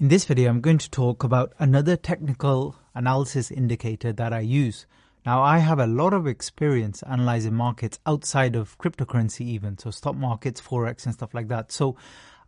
In this video, I'm going to talk about another technical analysis indicator that I use. Now, I have a lot of experience analyzing markets outside of cryptocurrency even, so stock markets, forex and stuff like that. So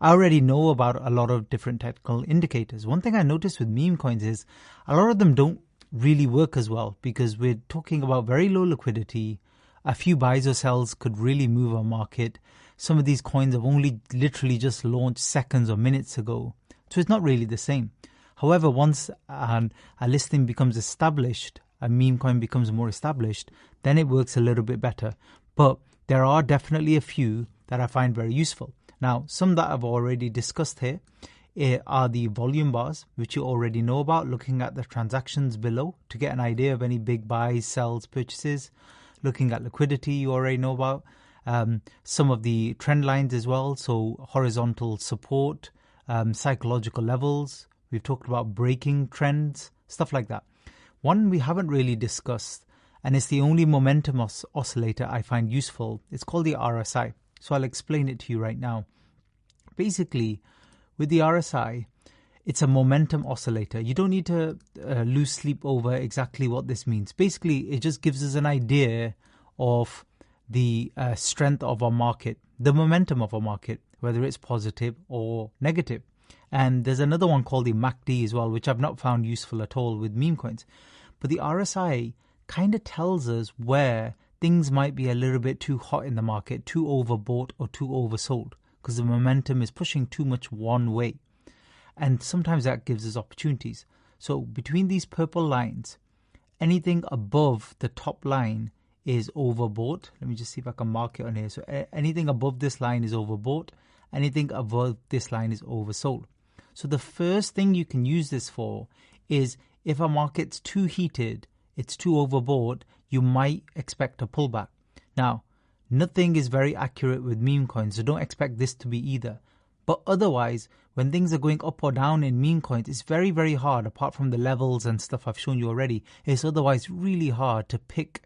I already know about a lot of different technical indicators. One thing I noticed with meme coins is a lot of them don't really work as well because we're talking about very low liquidity. A few buys or sells could really move our market. Some of these coins have only literally just launched seconds or minutes ago. So it's not really the same. However, once a listing becomes established, a meme coin becomes more established, then it works a little bit better. But there are definitely a few that I find very useful. Now, some that I've already discussed here are the volume bars, which you already know about, looking at the transactions below to get an idea of any big buys, sells, purchases. Looking at liquidity, you already know about. Some of the trend lines as well, so horizontal support, psychological levels. We've talked about breaking trends, stuff like that. One we haven't really discussed, and it's the only momentum oscillator I find useful. It's called the RSI. So I'll explain it to you right now. Basically, with the RSI, it's a momentum oscillator. You don't need to lose sleep over exactly what this means. Basically, it just gives us an idea of the strength of our market, the momentum of our market, whether it's positive or negative. And there's another one called the MACD as well, which I've not found useful at all with meme coins. But the RSI kind of tells us where things might be a little bit too hot in the market, too overbought or too oversold, because the momentum is pushing too much one way. And sometimes that gives us opportunities. So between these purple lines, anything above the top line is overbought. Let me just see if I can mark it on here. So anything above this line is overbought. Anything above this line is oversold. So the first thing you can use this for is if a market's too heated, it's too overbought, you might expect a pullback. Now, nothing is very accurate with meme coins, so don't expect this to be either. But otherwise, when things are going up or down in meme coins, it's very, very hard, apart from the levels and stuff I've shown you already. It's otherwise really hard to pick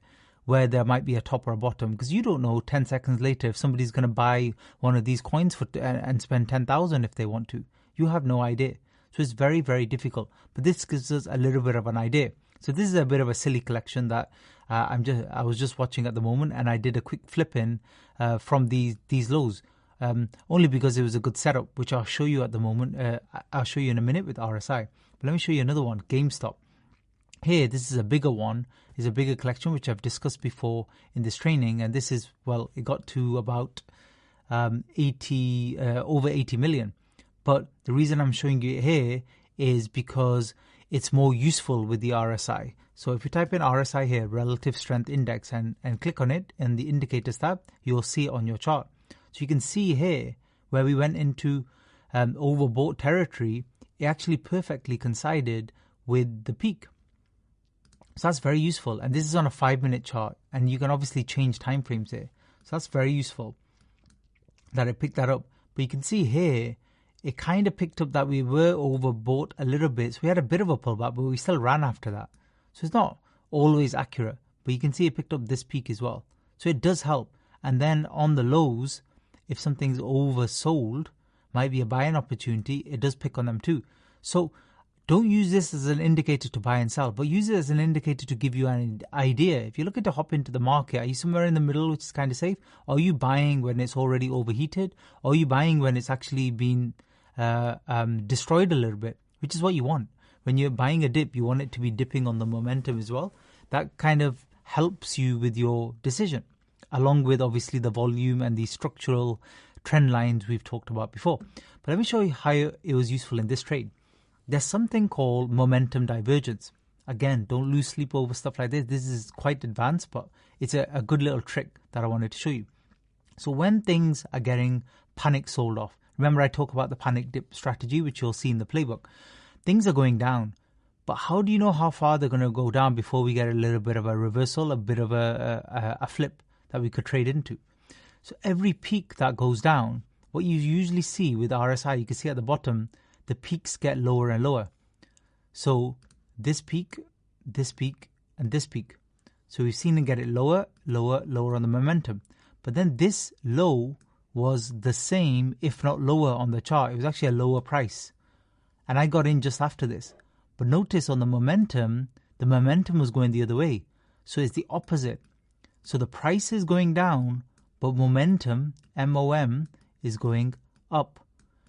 where there might be a top or a bottom, because you don't know 10 seconds later if somebody's going to buy one of these coins and spend 10,000 if they want to. You have no idea. So it's very, very difficult. But this gives us a little bit of an idea. So this is a bit of a silly collection that I was just watching at the moment, and I did a quick flip in from these lows. Only because it was a good setup, which I'll show you at the moment. I'll show you in a minute with RSI. But let me show you another one, GameStop. Here, this is a bigger one, is a bigger collection, which I've discussed before in this training. And this is, well, it got to about over 80 million. But the reason I'm showing you it here is because it's more useful with the RSI. So if you type in RSI here, Relative Strength Index, and click on it in the Indicators tab, you'll see it on your chart. So you can see here where we went into overbought territory, it actually perfectly coincided with the peak. So that's very useful. And this is on a 5-minute chart, and you can obviously change time frames here. So that's very useful that it picked that up. But you can see here, it kind of picked up that we were overbought a little bit. So we had a bit of a pullback, but we still ran after that. So it's not always accurate, but you can see it picked up this peak as well. So it does help. And then on the lows, if something's oversold, might be a buying opportunity, it does pick on them too. So don't use this as an indicator to buy and sell, but use it as an indicator to give you an idea. If you're looking to hop into the market, are you somewhere in the middle, which is kind of safe? Are you buying when it's already overheated? Or are you buying when it's actually been destroyed a little bit, which is what you want. When you're buying a dip, you want it to be dipping on the momentum as well. That kind of helps you with your decision, along with obviously the volume and the structural trend lines we've talked about before. But let me show you how it was useful in this trade. There's something called momentum divergence. Again, don't lose sleep over stuff like this. This is quite advanced, but it's a good little trick that I wanted to show you. So when things are getting panic sold off, remember I talk about the panic dip strategy, which you'll see in the playbook. Things are going down, but how do you know how far they're going to go down before we get a little bit of a reversal, a bit of a flip that we could trade into? So every peak that goes down, what you usually see with RSI, you can see at the bottom, the peaks get lower and lower. So this peak, and this peak. So we've seen it get it lower, lower, lower on the momentum. But then this low was the same, if not lower on the chart. It was actually a lower price. and I got in just after this. But notice on the momentum was going the other way. So it's the opposite. So the price is going down, but momentum, MOM, is going up.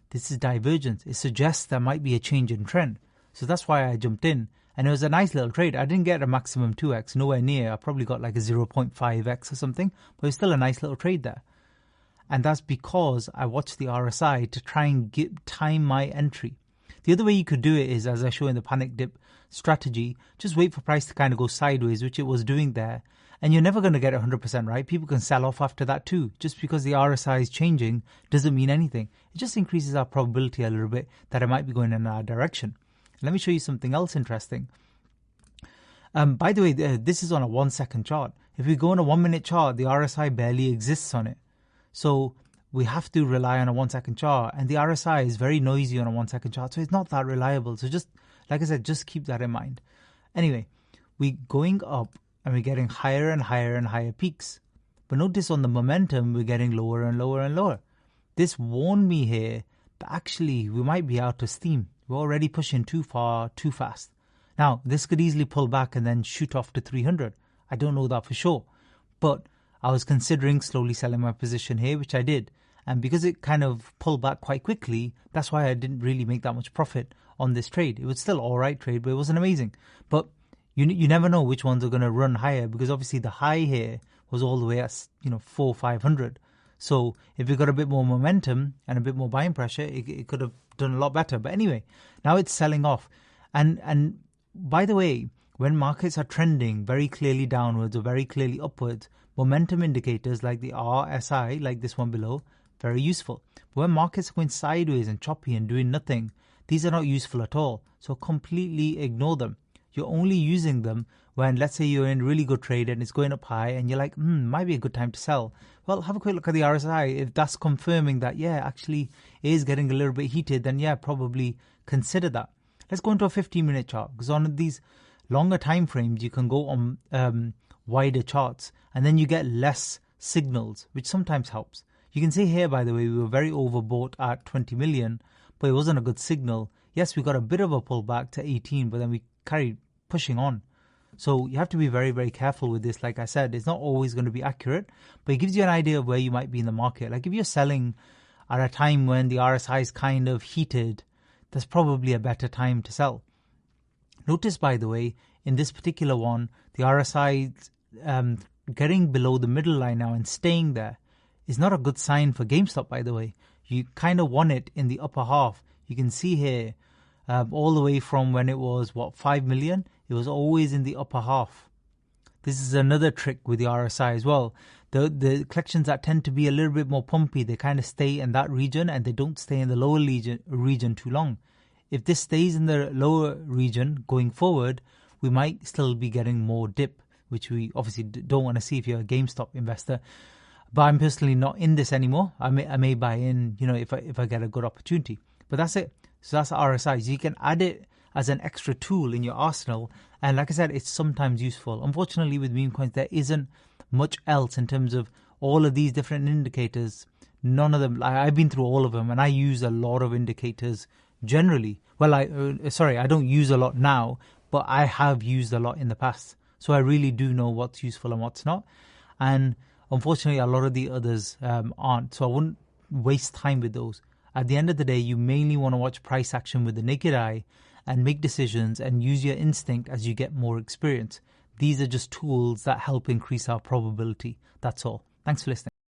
This is divergence. It suggests there might be a change in trend. So that's why I jumped in. And it was a nice little trade. I didn't get a maximum 2x, nowhere near. I probably got like a 0.5x or something, but it's still a nice little trade there. And that's because I watched the RSI to try and time my entry. The other way you could do it is, as I show in the panic dip strategy, just wait for price to kind of go sideways, which it was doing there. And you're never going to get it 100% right. People can sell off after that too. Just because the RSI is changing doesn't mean anything. It just increases our probability a little bit that it might be going in our direction. Let me show you something else interesting. By the way, this is on a 1 second chart. If we go on a 1 minute chart, the RSI barely exists on it. So we have to rely on a 1 second chart. And the RSI is very noisy on a 1 second chart. So it's not that reliable. So just, like I said, just keep that in mind. Anyway, we're going up and we're getting higher and higher and higher peaks. But notice on the momentum, we're getting lower and lower and lower. This warned me here that actually we might be out of steam. We're already pushing too far, too fast. Now, this could easily pull back and then shoot off to 300. I don't know that for sure. But I was considering slowly selling my position here, which I did. And because it kind of pulled back quite quickly, that's why I didn't really make that much profit on this trade. It was still all right trade, but it wasn't amazing. But you never know which ones are going to run higher, because obviously the high here was all the way at 400-500. So if we got a bit more momentum and a bit more buying pressure, it could have done a lot better. But anyway, now it's selling off. And by the way, when markets are trending very clearly downwards or very clearly upwards, momentum indicators like the RSI, like this one below, very useful. But when markets are going sideways and choppy and doing nothing, these are not useful at all. So completely ignore them. You're only using them when, let's say, you're in a really good trade and it's going up high and you're like, might be a good time to sell. Well, have a quick look at the RSI. If that's confirming that, yeah, actually it is getting a little bit heated, then yeah, probably consider that. Let's go into a 15-minute chart, because on these longer time frames, you can go on wider charts and then you get less signals, which sometimes helps. You can see here, by the way, we were very overbought at 20 million, but it wasn't a good signal. Yes, we got a bit of a pullback to 18, but then we carried pushing on. So you have to be very, very careful with this. Like I said, it's not always going to be accurate, but it gives you an idea of where you might be in the market. Like if you're selling at a time when the RSI is kind of heated, that's probably a better time to sell. Notice, by the way, in this particular one, the RSI getting below the middle line now and staying there is not a good sign for GameStop, by the way. You kind of want it in the upper half. You can see here, all the way from when it was, 5 million? It was always in the upper half. This is another trick with the RSI as well. The collections that tend to be a little bit more pumpy, they kind of stay in that region and they don't stay in the lower region too long. If this stays in the lower region going forward, we might still be getting more dip, which we obviously don't want to see if you're a GameStop investor. But I'm personally not in this anymore. I may buy in, if I get a good opportunity. But that's it. So that's the RSI. So you can add it as an extra tool in your arsenal. And like I said, it's sometimes useful. Unfortunately, with meme coins, there isn't much else in terms of all of these different indicators. None of them, I've been through all of them, and I use a lot of indicators generally. Well, I don't use a lot now, but I have used a lot in the past. So I really do know what's useful and what's not. And unfortunately, a lot of the others aren't. So I wouldn't waste time with those. At the end of the day, you mainly want to watch price action with the naked eye and make decisions and use your instinct as you get more experience. These are just tools that help increase our probability. That's all. Thanks for listening.